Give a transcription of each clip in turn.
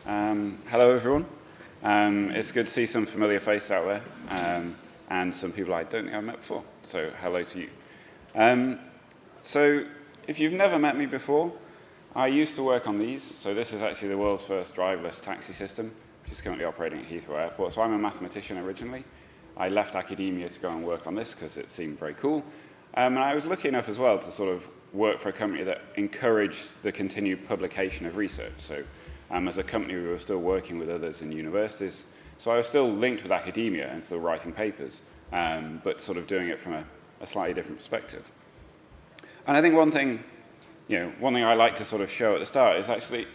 Hello, everyone. It's good to see some familiar faces out there, and some people I don't think I've met before. So hello to you. So if you've never met me before, I used to work on these. So this is actually the world's first driverless taxi system, which is currently operating at Heathrow Airport. So I'm a mathematician originally. I left academia to go and work on this because it seemed very cool. And I was lucky enough as well to sort of work for a company that encouraged the continued publication of research. So as a company, we were still working with others in universities. So I was still linked with academia and still writing papers, but sort of doing it from a slightly different perspective. And I think one thing I like to sort of show at the start is actually,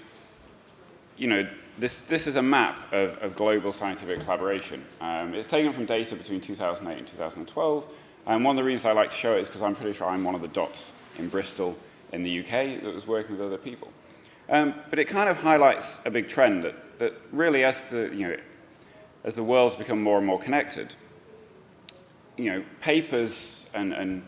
this is a map of global scientific collaboration. It's taken from data between 2008 and 2012. And one of the reasons I like to show it is because I'm pretty sure I'm one of the dots in Bristol in the UK that was working with other people. But it kind of highlights a big trend that really, as the world's become more and more connected, papers and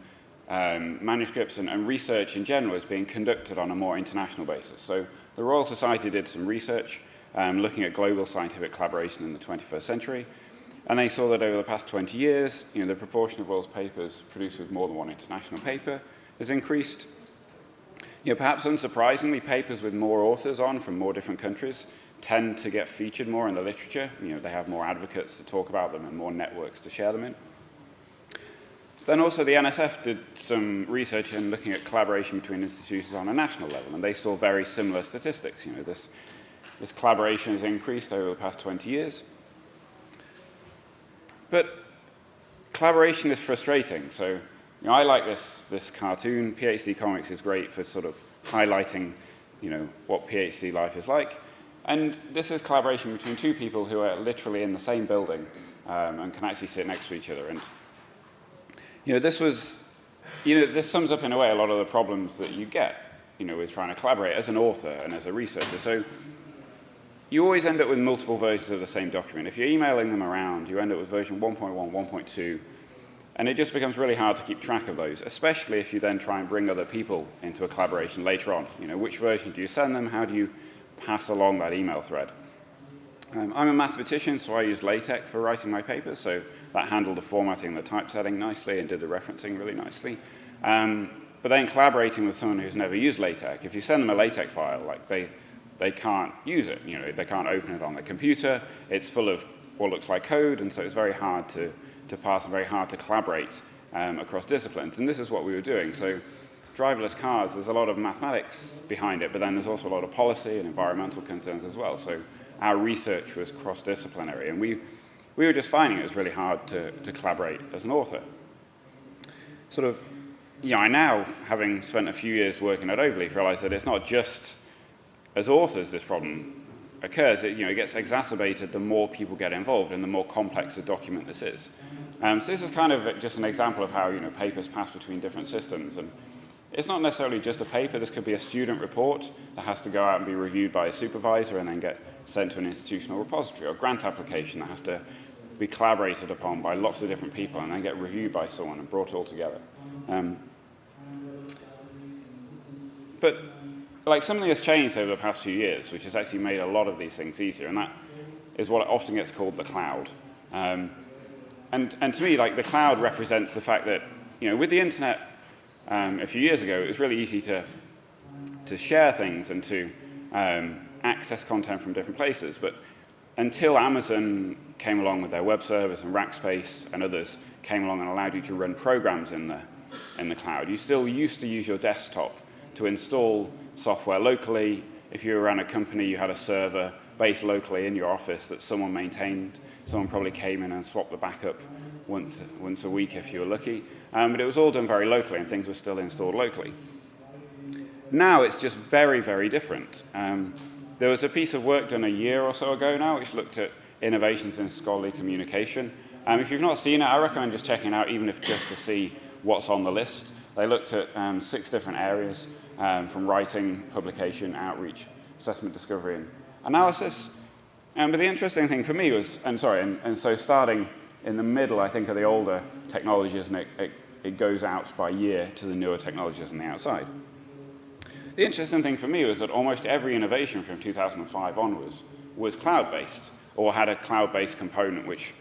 manuscripts and research in general is being conducted on a more international basis. So the Royal Society did some research looking at global scientific collaboration in the 21st century, and they saw that over the past 20 years, the proportion of world's papers produced with more than one international paper has increased. Perhaps unsurprisingly, papers with more authors on from more different countries tend to get featured more in the literature. They have more advocates to talk about them and more networks to share them in. Then also the NSF did some research in looking at collaboration between institutions on a national level, and they saw very similar statistics. This collaboration has increased over the past 20 years. But collaboration is frustrating. So I like this cartoon. PhD comics is great for sort of highlighting, what PhD life is like. And this is collaboration between two people who are literally in the same building and can actually sit next to each other. And this sums up in a way a lot of the problems that you get, with trying to collaborate as an author and as a researcher. So you always end up with multiple versions of the same document. If you're emailing them around, you end up with version 1.1, 1.2. And it just becomes really hard to keep track of those, especially if you then try and bring other people into a collaboration later on. Which version do you send them? How do you pass along that email thread? I'm a mathematician, so I used LaTeX for writing my papers, so that handled the formatting and the typesetting nicely and did the referencing really nicely. But then collaborating with someone who's never used LaTeX, if you send them a LaTeX file, they can't use it. They can't open it on their computer. It's full of what looks like code, and so it's very hard to pass and very hard to collaborate across disciplines. And this is what we were doing. So driverless cars, there's a lot of mathematics behind it, but then there's also a lot of policy and environmental concerns as well. So our research was cross-disciplinary, and we were just finding it was really hard to collaborate as an author. I now, having spent a few years working at Overleaf, realize that it's not just as authors this problem occurs. It gets exacerbated the more people get involved and the more complex a document this is. So this is kind of just an example of how papers pass between different systems. And it's not necessarily just a paper. This could be a student report that has to go out and be reviewed by a supervisor and then get sent to an institutional repository, or a grant application that has to be collaborated upon by lots of different people and then get reviewed by someone and brought all together. But something has changed over the past few years, which has actually made a lot of these things easier, and that is what often gets called the cloud. And to me, the cloud represents the fact that, with the internet a few years ago, it was really easy to share things and to access content from different places. But until Amazon came along with their web service and Rackspace and others came along and allowed you to run programs in the cloud, you still used to use your desktop to install software locally. If you ran a company, you had a server based locally in your office that someone maintained. Someone probably came in and swapped the backup once a week if you were lucky. But it was all done very locally, and things were still installed locally. Now it's just very, very different. There was a piece of work done a year or so ago now which looked at innovations in scholarly communication. If you've not seen it, I recommend just checking it out, even if just to see what's on the list. They looked at 6 different areas, from writing, publication, outreach, assessment, discovery, and analysis. But the interesting thing for me was, so starting in the middle, I think, of the older technologies, and it goes out by year to the newer technologies on the outside. The interesting thing for me was that almost every innovation from 2005 onwards was cloud-based or had a cloud-based component which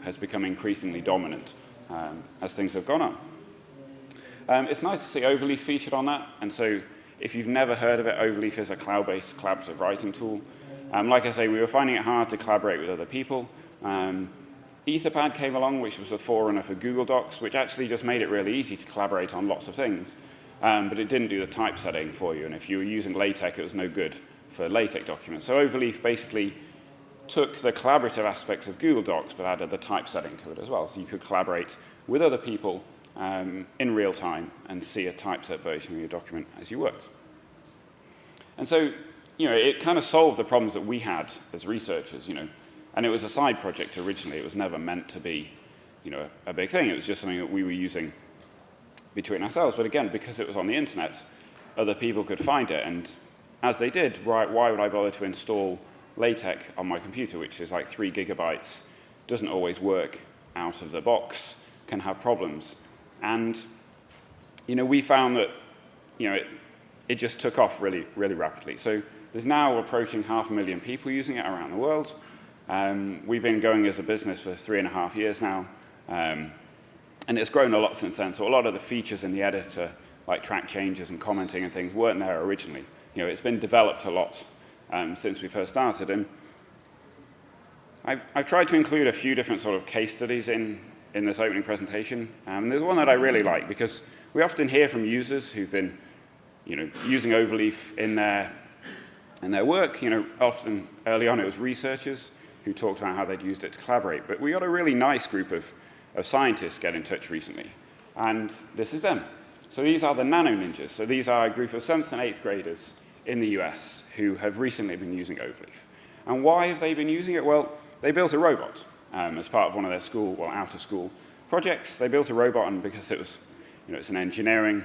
has become increasingly dominant as things have gone on. It's nice to see Overleaf featured on that, and so if you've never heard of it, Overleaf is a cloud-based collaborative writing tool. Like I say, we were finding it hard to collaborate with other people. Etherpad came along, which was a forerunner for Google Docs, which actually just made it really easy to collaborate on lots of things. But it didn't do the typesetting for you, and if you were using LaTeX, it was no good for LaTeX documents. So Overleaf basically took the collaborative aspects of Google Docs, but added the typesetting to it as well. So you could collaborate with other people in real time and see a typeset version of your document as you worked. And so, it kind of solved the problems that we had as researchers, and it was a side project originally. It was never meant to be, a big thing. It was just something that we were using between ourselves. But again, because it was on the internet, other people could find it. And as they did, why would I bother to install LaTeX on my computer, which is like 3 gigabytes, doesn't always work out of the box, can have problems. And, we found that, it just took off really, really rapidly. So there's now approaching 500,000 people using it around the world. We've been going as a business for 3.5 years now. And it's grown a lot since then. So a lot of the features in the editor, like track changes and commenting and things, weren't there originally. It's been developed a lot since we first started. And I've tried to include a few different sort of case studies in this opening presentation. There's one that I really like, because we often hear from users who've been using Overleaf in their work. Often early on it was researchers who talked about how they'd used it to collaborate. But we got a really nice group of scientists get in touch recently. And this is them. So these are the Nano Ninjas. So these are a group of 7th and 8th graders in the US who have recently been using Overleaf. And why have they been using it? Well, they built a robot as part of one of their out-of-school projects. They built a robot, and because it was, it's an engineering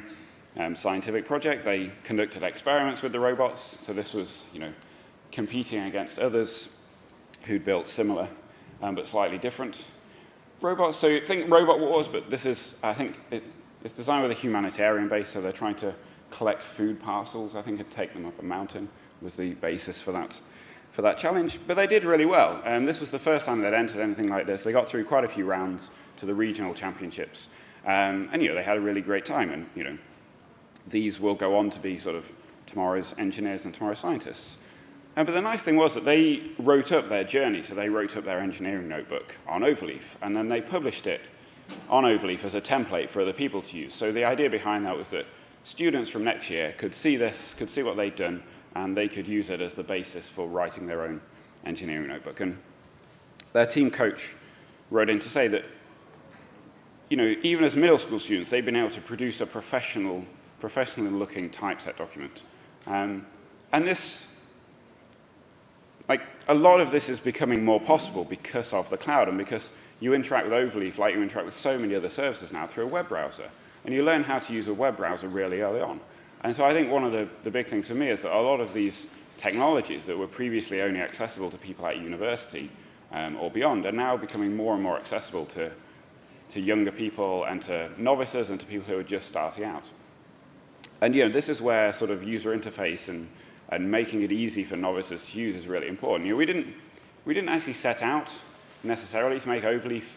scientific project, they conducted experiments with the robots. So this was, competing against others who'd built similar but slightly different robots. So think Robot Wars, but this is, I think, it's designed with a humanitarian base, so they're trying to collect food parcels, I think, and take them up a mountain was the basis for that challenge. But they did really well. This was the first time they'd entered anything like this. They got through quite a few rounds to the regional championships. And, they had a really great time. And, these will go on to be sort of tomorrow's engineers and tomorrow's scientists. But the nice thing was that they wrote up their journey. So they wrote up their engineering notebook on Overleaf, and then they published it on Overleaf as a template for other people to use. So the idea behind that was that students from next year could see this, could see what they'd done, and they could use it as the basis for writing their own engineering notebook. And their team coach wrote in to say that, even as middle school students, they've been able to produce a professionally looking typeset document. And this, a lot of this is becoming more possible because of the cloud and because you interact with Overleaf like you interact with so many other services now through a web browser. And you learn how to use a web browser really early on. And so I think one of the big things for me is that a lot of these technologies that were previously only accessible to people at university or beyond are now becoming more and more accessible to younger people and to novices and to people who are just starting out. And this is where sort of user interface and making it easy for novices to use is really important. We didn't actually set out necessarily to make Overleaf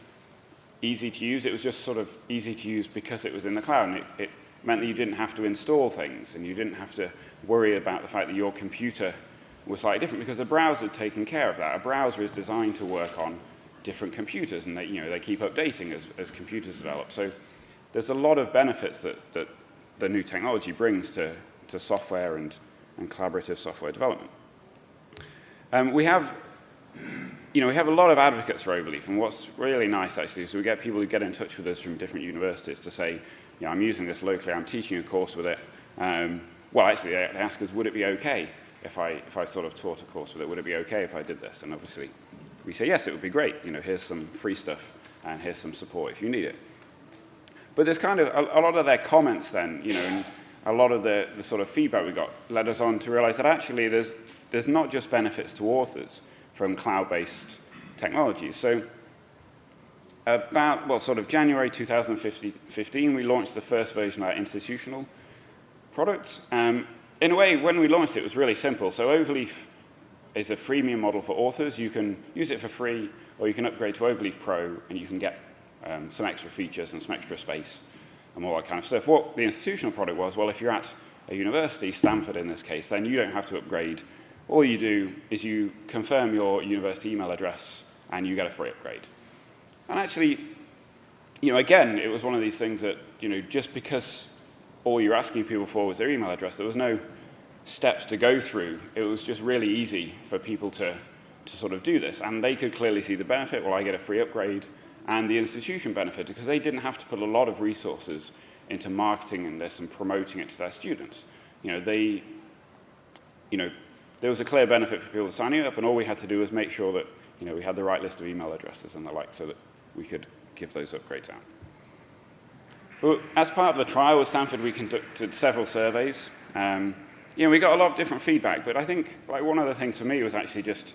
easy to use. It was just sort of easy to use because it was in the cloud. And it meant that you didn't have to install things, and you didn't have to worry about the fact that your computer was slightly different, because the browser had taken care of that. A browser is designed to work on different computers, and they keep updating as computers develop. So there's a lot of benefits that the new technology brings to software and collaborative software development. We have a lot of advocates for Overleaf, and what's really nice actually is we get people who get in touch with us from different universities to say, I'm using this locally, I'm teaching a course with it. Well, actually, they ask us, would it be okay if I sort of taught a course with it? Would it be okay if I did this? And obviously, we say, yes, it would be great. Here's some free stuff, and here's some support if you need it. But there's kind of a lot of their comments then, and a lot of the sort of feedback we got led us on to realize that actually there's not just benefits to authors from cloud-based technologies. So about, sort of January 2015, we launched the first version of our institutional product. In a way, when we launched it, it was really simple. So Overleaf is a freemium model for authors. You can use it for free, or you can upgrade to Overleaf Pro, and you can get some extra features and some extra space and all that kind of stuff. What the institutional product was, well, if you're at a university, Stanford in this case, then you don't have to upgrade. All you do is you confirm your university email address, and you get a free upgrade. And actually, again, it was one of these things that, just because all you're asking people for was their email address, there was no steps to go through. It was just really easy for people to sort of do this. And they could clearly see the benefit. Well, I get a free upgrade. And the institution benefited because they didn't have to put a lot of resources into marketing this and promoting it to their students. There was a clear benefit for people signing up, and all we had to do was make sure that we had the right list of email addresses and the like so that we could give those upgrades out. But as part of the trial with Stanford, we conducted several surveys. We got a lot of different feedback, but I think one of the things for me was actually just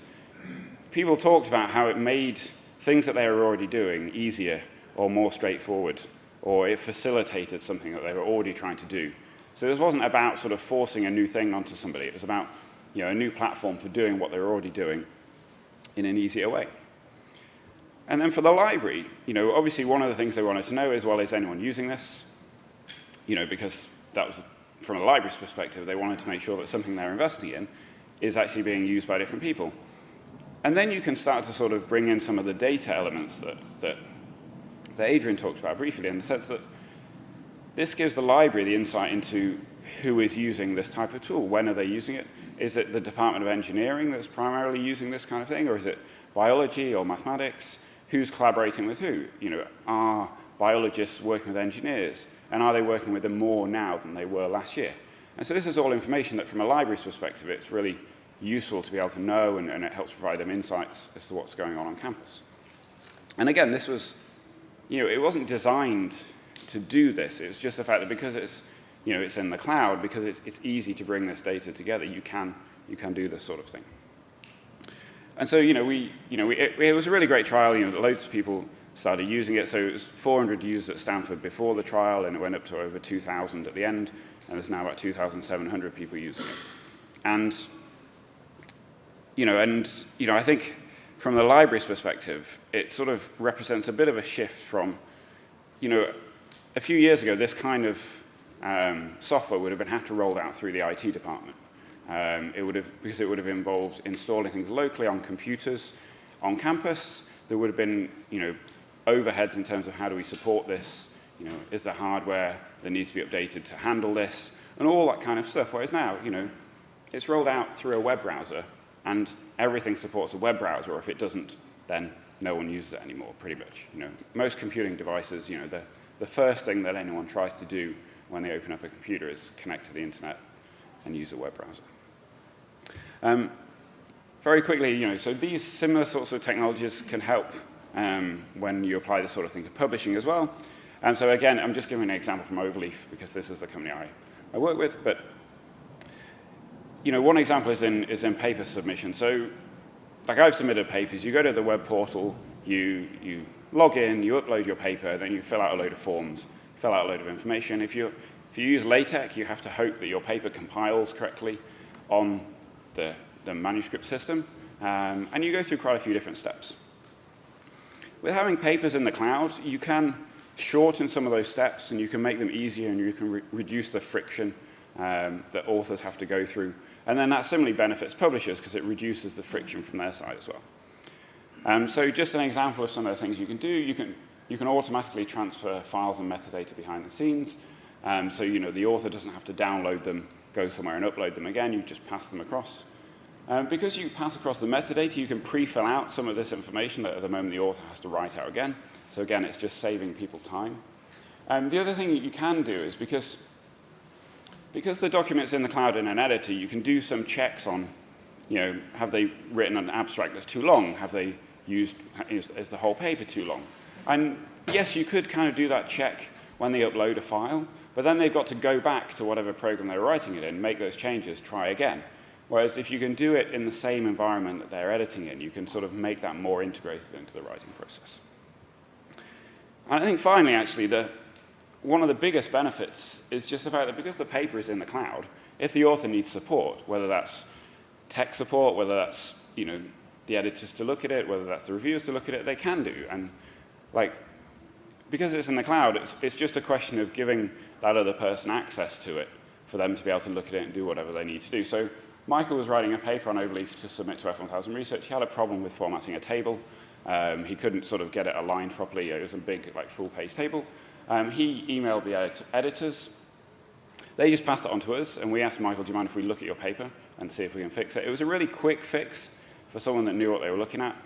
people talked about how it made things that they were already doing easier or more straightforward, or it facilitated something that they were already trying to do. So this wasn't about sort of forcing a new thing onto somebody. It was about a new platform for doing what they were already doing in an easier way. And then for the library, obviously one of the things they wanted to know is, well, is anyone using this? Because that was, from a library's perspective, they wanted to make sure that something they're investing in is actually being used by different people. And then you can start to sort of bring in some of the data elements that Adrian talked about briefly, in the sense that this gives the library the insight into who is using this type of tool. When are they using it? Is it the Department of Engineering that's primarily using this kind of thing, or is it biology or mathematics? Who's collaborating with who? Are biologists working with engineers? And are they working with them more now than they were last year? And so this is all information that, from a library's perspective, it's really useful to be able to know, and it helps provide them insights as to what's going on campus. And again, this was, it wasn't designed to do this. It's just the fact that because it's, it's in the cloud, because it's easy to bring this data together, you can do this sort of thing. And so, it was a really great trial. Loads of people started using it. So it was 400 users at Stanford before the trial, and it went up to over 2,000 at the end, and there's now about 2,700 people using it. And I think from the library's perspective, it sort of represents a bit of a shift from, a few years ago, this kind of software would have had to roll out through the IT department. Because it would have involved installing things locally on computers on campus. There would have been, overheads in terms of how do we support this? Is there hardware that needs to be updated to handle this? And all that kind of stuff. Whereas now, it's rolled out through a web browser, and everything supports a web browser. Or if it doesn't, then no one uses it anymore, pretty much. Most computing devices, the first thing that anyone tries to do when they open up a computer is connect to the internet and use a web browser. Very quickly, so these similar sorts of technologies can help when you apply this sort of thing to publishing as well. So again, I'm just giving an example from Overleaf because this is the company I work with. But one example is in paper submission. So like I've submitted papers. You go to the web portal, you log in, you upload your paper, then you fill out a load of forms, fill out a load of information. If you use LaTeX, you have to hope that your paper compiles correctly on the manuscript system, and you go through quite a few different steps. With having papers in the cloud, you can shorten some of those steps, and you can make them easier, and you can reduce the friction that authors have to go through. And then that similarly benefits publishers because it reduces the friction from their side as well. So just an example of some of the things you can do, you can automatically transfer files and metadata behind the scenes. So the author doesn't have to download them, go somewhere and upload them again. You just pass them across. Because you pass across the metadata, you can pre-fill out some of this information that at the moment the author has to write out again. So again, it's just saving people time. The other thing that you can do is because the document's in the cloud in an editor, you can do some checks on, have they written an abstract that's too long? Have they is the whole paper too long? And yes, you could kind of do that check when they upload a file, but then they've got to go back to whatever program they're writing it in, make those changes, try again. Whereas if you can do it in the same environment that they're editing in, you can sort of make that more integrated into the writing process. And I think finally, actually, one of the biggest benefits is just the fact that because the paper is in the cloud, if the author needs support, whether that's tech support, whether that's the editors to look at it, whether that's the reviewers to look at it, they can do. And because it's in the cloud, it's just a question of giving that other person access to it for them to be able to look at it and do whatever they need to do. So Michael was writing a paper on Overleaf to submit to F1000 Research. He had a problem with formatting a table. He couldn't sort of get it aligned properly. It was a big, full-page table. He emailed the editors. They just passed it on to us, and we asked Michael, do you mind if we look at your paper and see if we can fix it? It was a really quick fix for someone that knew what they were looking at.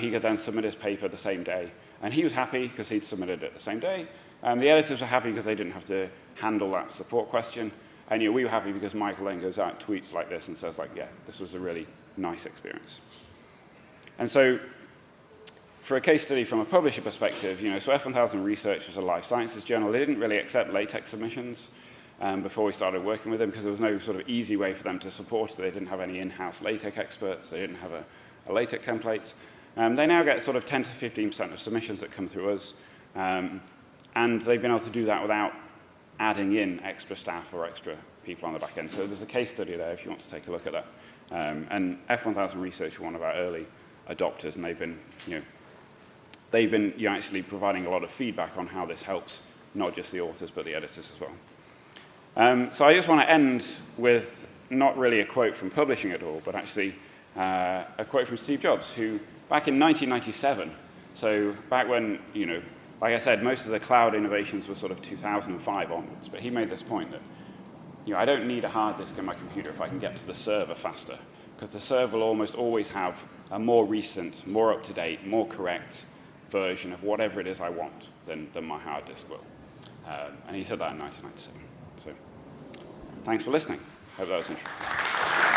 He could then submit his paper the same day. And he was happy because he'd submitted it the same day. The editors were happy because they didn't have to handle that support question. And we were happy because Michael then goes out and tweets like this and says, yeah, this was a really nice experience. And so for a case study from a publisher perspective, so F1000 Research was a life sciences journal. They didn't really accept LaTeX submissions before we started working with them because there was no sort of easy way for them to support it. They didn't have any in-house LaTeX experts. They didn't have a LaTeX template. They now get sort of 10 to 15% of submissions that come through us, and they've been able to do that without adding in extra staff or extra people on the back end. So there's a case study there if you want to take a look at that. And F1000 Research are one of our early adopters, and they've been actually providing a lot of feedback on how this helps not just the authors but the editors as well. So I just want to end with not really a quote from publishing at all, but actually a quote from Steve Jobs, who back in 1997, so back when, like I said, most of the cloud innovations were sort of 2005 onwards, but he made this point that, I don't need a hard disk in my computer if I can get to the server faster, because the server will almost always have a more recent, more up-to-date, more correct version of whatever it is I want than my hard disk will. And he said that in 1997. So thanks for listening. Hope that was interesting.